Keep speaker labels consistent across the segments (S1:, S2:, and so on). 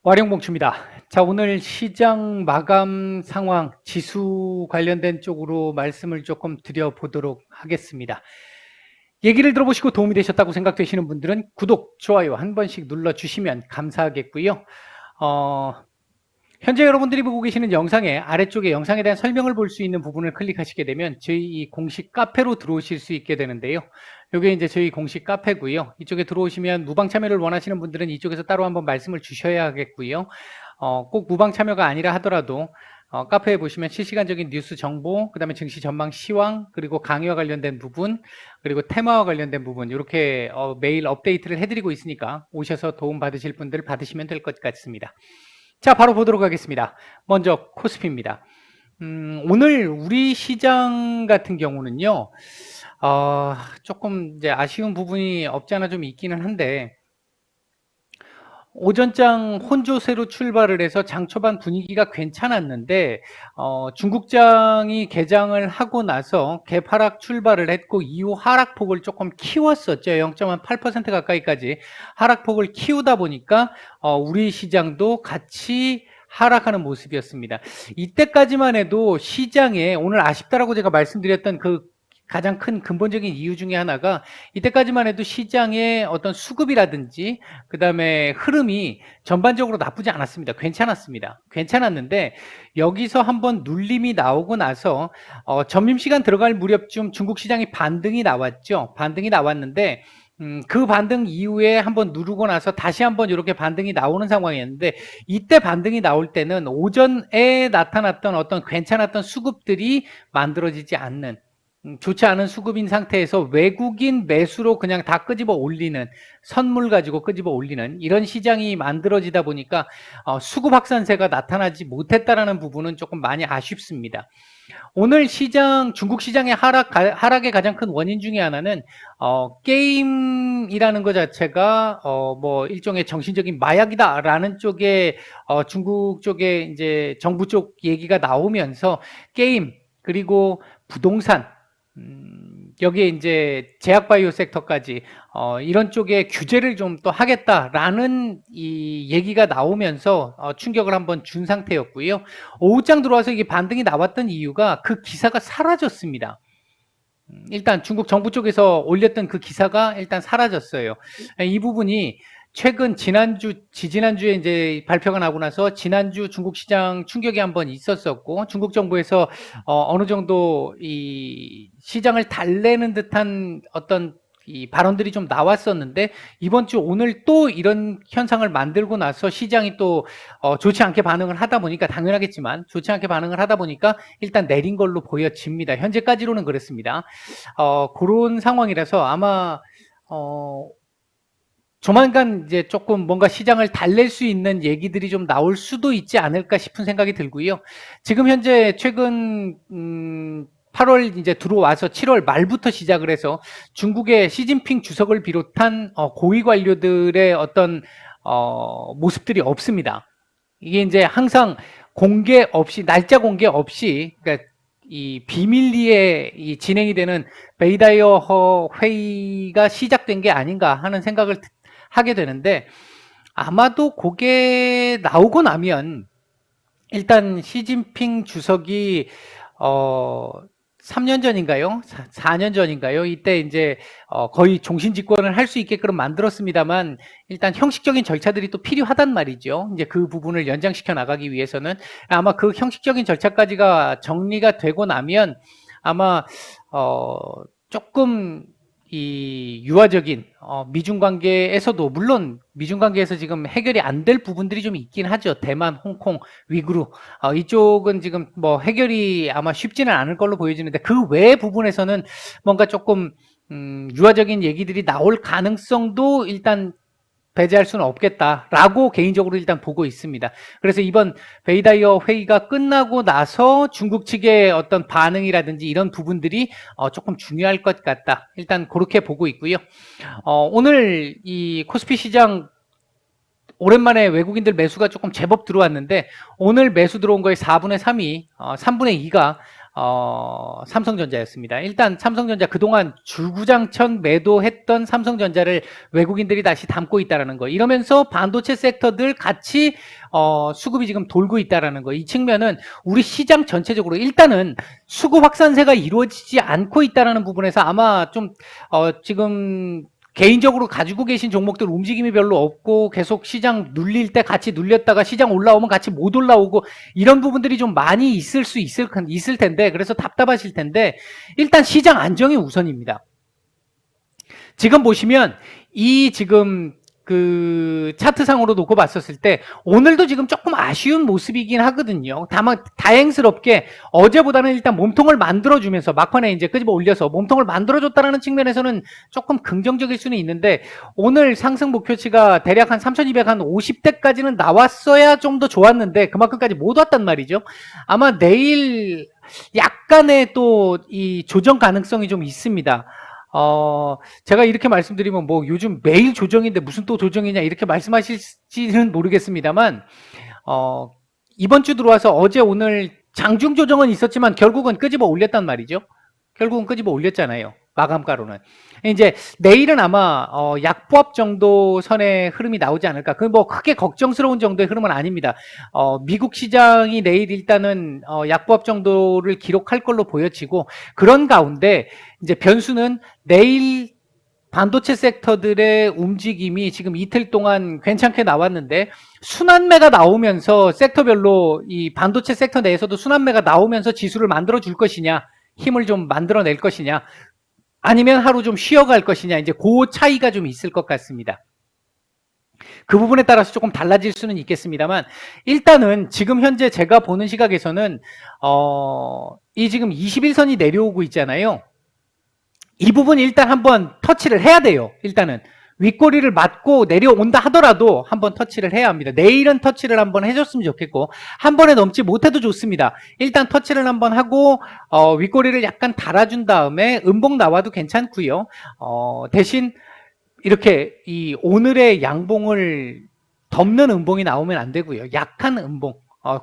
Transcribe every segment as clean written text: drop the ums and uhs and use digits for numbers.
S1: 와룡봉추입니다. 자, 오늘 시장 마감 상황, 지수 관련된 쪽으로 말씀을 조금 드려보도록 하겠습니다. 얘기를 들어보시고 도움이 되셨다고 생각되시는 분들은 구독, 좋아요 한 번씩 눌러주시면 감사하겠고요. 현재 여러분들이 보고 계시는 영상의 아래쪽에 영상에 대한 설명을 볼 수 있는 부분을 클릭하시게 되면 저희 공식 카페로 들어오실 수 있게 되는데요. 이게 이제 저희 공식 카페고요. 이쪽에 들어오시면 무방 참여를 원하시는 분들은 이쪽에서 따로 한번 말씀을 주셔야 하겠고요. 꼭 무방 참여가 아니라 하더라도 카페에 보시면 실시간적인 뉴스 정보, 그 다음에 증시 전망 시황, 그리고 강의와 관련된 부분, 그리고 테마와 관련된 부분 이렇게 매일 업데이트를 해드리고 있으니까 오셔서 도움 받으실 분들 받으시면 될 것 같습니다. 자, 바로 보도록 하겠습니다. 먼저 코스피입니다. 오늘 우리 시장 같은 경우는요, 조금 이제 아쉬운 부분이 없지 않아 좀 있기는 한데, 오전장 혼조세로 출발을 해서 장 초반 분위기가 괜찮았는데 중국장이 개장을 하고 나서 개파락 출발을 했고 이후 하락폭을 조금 키웠었죠. 0.8% 가까이까지 하락폭을 키우다 보니까 우리 시장도 같이 하락하는 모습이었습니다. 이때까지만 해도 시장에 오늘 아쉽다라고 제가 말씀드렸던 그 가장 큰 근본적인 이유 중에 하나가 이때까지만 해도 시장의 어떤 수급이라든지 그 다음에 흐름이 전반적으로 나쁘지 않았습니다. 괜찮았습니다. 괜찮았는데 여기서 한번 눌림이 나오고 나서 점심시간 들어갈 무렵쯤 중국 시장이 반등이 나왔죠. 반등이 나왔는데 그 반등 이후에 한번 누르고 나서 다시 한번 이렇게 반등이 나오는 상황이었는데 이때 반등이 나올 때는 오전에 나타났던 어떤 괜찮았던 수급들이 만들어지지 않는 좋지 않은 수급인 상태에서 외국인 매수로 그냥 다 끄집어 올리는 선물 가지고 끄집어 올리는 이런 시장이 만들어지다 보니까 수급 확산세가 나타나지 못했다라는 부분은 조금 많이 아쉽습니다. 오늘 시장 중국 시장의 하락의 가장 큰 원인 중에 하나는 게임이라는 것 자체가 뭐 일종의 정신적인 마약이다라는 쪽에 중국 쪽에 이제 정부 쪽 얘기가 나오면서 게임 그리고 부동산 여기에 이제 제약바이오 섹터까지 이런 쪽에 규제를 좀 또 하겠다라는 이 얘기가 나오면서 충격을 한번 준 상태였고요. 오후장 들어와서 이게 반등이 나왔던 이유가 그 기사가 사라졌습니다. 일단 중국 정부 쪽에서 올렸던 그 기사가 일단 사라졌어요. 이 부분이 최근 지지난주에 이제 발표가 나고 나서 지난주 중국 시장 충격이 한번 있었었고 중국 정부에서 어느 정도 이 시장을 달래는 듯한 어떤 이 발언들이 좀 나왔었는데 이번 주 오늘 또 이런 현상을 만들고 나서 시장이 또 좋지 않게 반응을 하다 보니까 당연하겠지만 좋지 않게 반응을 하다 보니까 일단 내린 걸로 보여집니다. 현재까지로는 그렇습니다. 그런 상황이라서 아마 조만간 이제 조금 뭔가 시장을 달랠 수 있는 얘기들이 좀 나올 수도 있지 않을까 싶은 생각이 들고요. 지금 현재 최근 8월 이제 들어와서 7월 말부터 시작을 해서 중국의 시진핑 주석을 비롯한 고위 관료들의 어떤 모습들이 없습니다. 이게 이제 항상 공개 없이 날짜 공개 없이 그러니까 이 비밀리에 이 진행이 되는 베이다이어 회의가 시작된 게 아닌가 하는 생각을 하게 되는데 아마도 그게 나오고 나면 일단 시진핑 주석이 3년 전인가요? 4년 전인가요? 이때 이제 거의 종신 집권을 할 수 있게끔 만들었습니다만 일단 형식적인 절차들이 또 필요하단 말이죠. 이제 그 부분을 연장시켜 나가기 위해서는 아마 그 형식적인 절차까지가 정리가 되고 나면 아마 조금 이 유화적인 미중 관계에서도 물론 미중 관계에서 지금 해결이 안 될 부분들이 좀 있긴 하죠. 대만, 홍콩, 위구르 이쪽은 지금 뭐 해결이 아마 쉽지는 않을 걸로 보여지는데 그 외의 부분에서는 뭔가 조금 유화적인 얘기들이 나올 가능성도 일단 배제할 수는 없겠다라고 개인적으로 일단 보고 있습니다. 그래서 이번 베이다이어 회의가 끝나고 나서 중국 측의 어떤 반응이라든지 이런 부분들이 조금 중요할 것 같다. 일단 그렇게 보고 있고요. 오늘 이 코스피 시장 오랜만에 외국인들 매수가 조금 제법 들어왔는데 오늘 매수 들어온 거의 4분의 3이 3분의 2가 삼성전자였습니다. 일단 삼성전자 그동안 주구장창 매도했던 삼성전자를 외국인들이 다시 담고 있다는 거. 이러면서 반도체 섹터들 같이 수급이 지금 돌고 있다는 거. 이 측면은 우리 시장 전체적으로 일단은 수급 확산세가 이루어지지 않고 있다는 부분에서 아마 좀 지금 개인적으로 가지고 계신 종목들 움직임이 별로 없고 계속 시장 눌릴 때 같이 눌렸다가 시장 올라오면 같이 못 올라오고 이런 부분들이 좀 많이 있을 텐데, 그래서 답답하실 텐데 일단 시장 안정이 우선입니다. 지금 보시면 이 지금 그 차트상으로 놓고 봤었을 때 오늘도 지금 조금 아쉬운 모습이긴 하거든요. 다만 다행스럽게 어제보다는 일단 몸통을 만들어주면서 막판에 이제 끄집어 올려서 몸통을 만들어줬다는 측면에서는 조금 긍정적일 수는 있는데, 오늘 상승 목표치가 대략 한 3250대까지는 나왔어야 좀 더 좋았는데 그만큼까지 못 왔단 말이죠. 아마 내일 약간의 또 이 조정 가능성이 좀 있습니다. 제가 이렇게 말씀드리면 뭐 요즘 매일 조정인데 무슨 또 조정이냐 이렇게 말씀하실지는 모르겠습가만 이번 주 들어와서 어제 오늘 장중 조정은 있었지만 결국은 끄집어 올렸단 말이죠. 결국은 끄집어 올렸잖아요. 마감가로는. 이제 내일은 아마 약보합 정도 선의 흐름이 나오지 않을까. 그 뭐 크게 걱정스러운 정도의 흐름은 아닙니다. 미국 시장이 내일 일단은 약보합 정도를 기록할 걸로 보여지고, 그런 가운데 이제 변수는 내일 반도체 섹터들의 움직임이 지금 이틀 동안 괜찮게 나왔는데 순환매가 나오면서 섹터별로 이 반도체 섹터 내에서도 순환매가 나오면서 지수를 만들어 줄 것이냐, 힘을 좀 만들어낼 것이냐, 아니면 하루 좀 쉬어갈 것이냐, 이제 그 차이가 좀 있을 것 같습니다. 그 부분에 따라서 조금 달라질 수는 있겠습니다만, 일단은 지금 현재 제가 보는 시각에서는 이 지금 21선이 내려오고 있잖아요. 이 부분 일단 한번 터치를 해야 돼요. 일단은 윗꼬리를 맞고 내려온다 하더라도 한번 터치를 해야 합니다. 내일은 터치를 한번 해줬으면 좋겠고, 한 번에 넘지 못해도 좋습니다. 일단 터치를 한번 하고 윗꼬리를 약간 달아준 다음에 음봉 나와도 괜찮고요. 대신 이렇게 이 오늘의 양봉을 덮는 음봉이 나오면 안 되고요. 약한 음봉,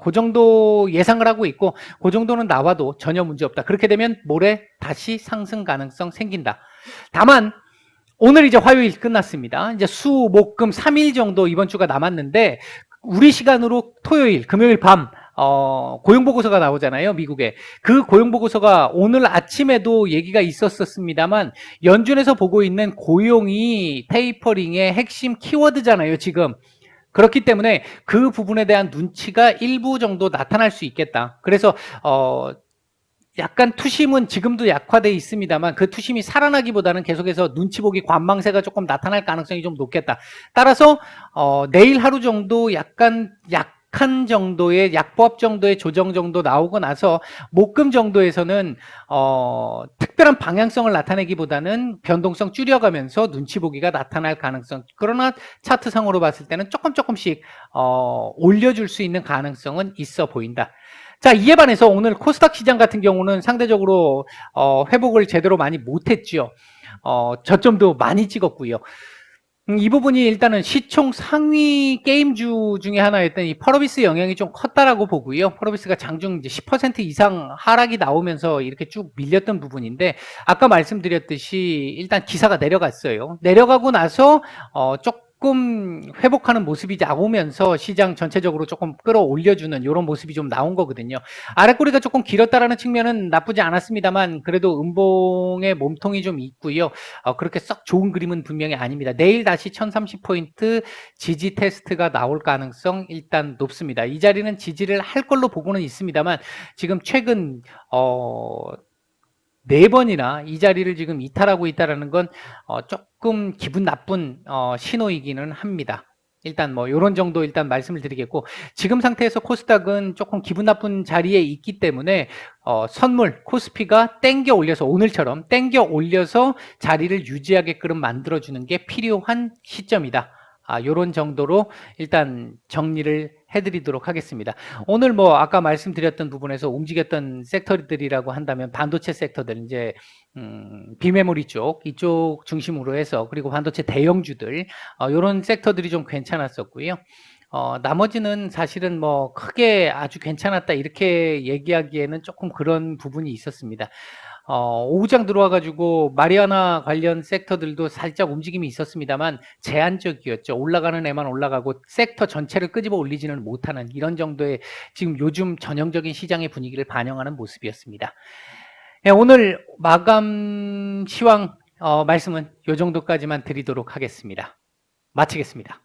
S1: 그 정도 예상을 하고 있고, 그 정도는 나와도 전혀 문제 없다. 그렇게 되면 모레 다시 상승 가능성 생긴다. 다만 오늘 이제 화요일 끝났습니다. 이제 수, 목, 금 3일 정도 이번 주가 남았는데, 우리 시간으로 토요일, 금요일 밤 고용보고서가 나오잖아요, 미국에. 그 고용보고서가 오늘 아침에도 얘기가 있었습니다만, 연준에서 보고 있는 고용이 테이퍼링의 핵심 키워드잖아요, 지금. 그렇기 때문에 그 부분에 대한 눈치가 일부 정도 나타날 수 있겠다. 그래서 약간 투심은 지금도 약화되어 있습니다만 그 투심이 살아나기보다는 계속해서 눈치 보기 관망세가 조금 나타날 가능성이 좀 높겠다. 따라서 내일 하루 정도 약간 약한 정도의 약보합 정도의 조정 정도 나오고 나서 목금 정도에서는 특별한 방향성을 나타내기보다는 변동성 줄여가면서 눈치 보기가 나타날 가능성, 그러나 차트상으로 봤을 때는 조금씩 올려줄 수 있는 가능성은 있어 보인다. 자, 이에 반해서 오늘 코스닥 시장 같은 경우는 상대적으로 회복을 제대로 많이 못했죠. 저점도 많이 찍었고요. 이 부분이 일단은 시총 상위 게임주 중에 하나였던 이 펄어비스 영향이 좀 컸다라고 보고요. 펄어비스가 장중 이제 10% 이상 하락이 나오면서 이렇게 쭉 밀렸던 부분인데, 아까 말씀드렸듯이 일단 기사가 내려갔어요. 내려가고 나서 조금 회복하는 모습이 나오면서 시장 전체적으로 조금 끌어올려주는 이런 모습이 좀 나온 거거든요. 아랫꼬리가 조금 길었다라는 측면은 나쁘지 않았습니다만 그래도 음봉의 몸통이 좀 있고요. 그렇게 썩 좋은 그림은 분명히 아닙니다. 내일 다시 1030포인트 지지 테스트가 나올 가능성 일단 높습니다. 이 자리는 지지를 할 걸로 보고는 있습니다만 지금 최근 4번이나 이 자리를 지금 이탈하고 있다는 건 조금 기분 나쁜 신호이기는 합니다. 일단 뭐 이런 정도 일단 말씀을 드리겠고, 지금 상태에서 코스닥은 조금 기분 나쁜 자리에 있기 때문에 선물 코스피가 땡겨 올려서, 오늘처럼 땡겨 올려서 자리를 유지하게끔 만들어주는 게 필요한 시점이다. 요런 정도로 일단 정리를 해드리도록 하겠습니다. 오늘 뭐 아까 말씀드렸던 부분에서 움직였던 섹터들이라고 한다면 반도체 섹터들, 이제 비메모리 쪽, 이쪽 중심으로 해서, 그리고 반도체 대형주들, 요런 섹터들이 좀 괜찮았었고요. 나머지는 사실은 뭐 크게 아주 괜찮았다 이렇게 얘기하기에는 조금 그런 부분이 있었습니다. 오후장 들어와 가지고 마리아나 관련 섹터들도 살짝 움직임이 있었습니다만 제한적이었죠. 올라가는 애만 올라가고 섹터 전체를 끄집어 올리지는 못하는 이런 정도의 지금 요즘 전형적인 시장의 분위기를 반영하는 모습이었습니다. 예, 오늘 마감 시황 말씀은 요 정도까지만 드리도록 하겠습니다. 마치겠습니다.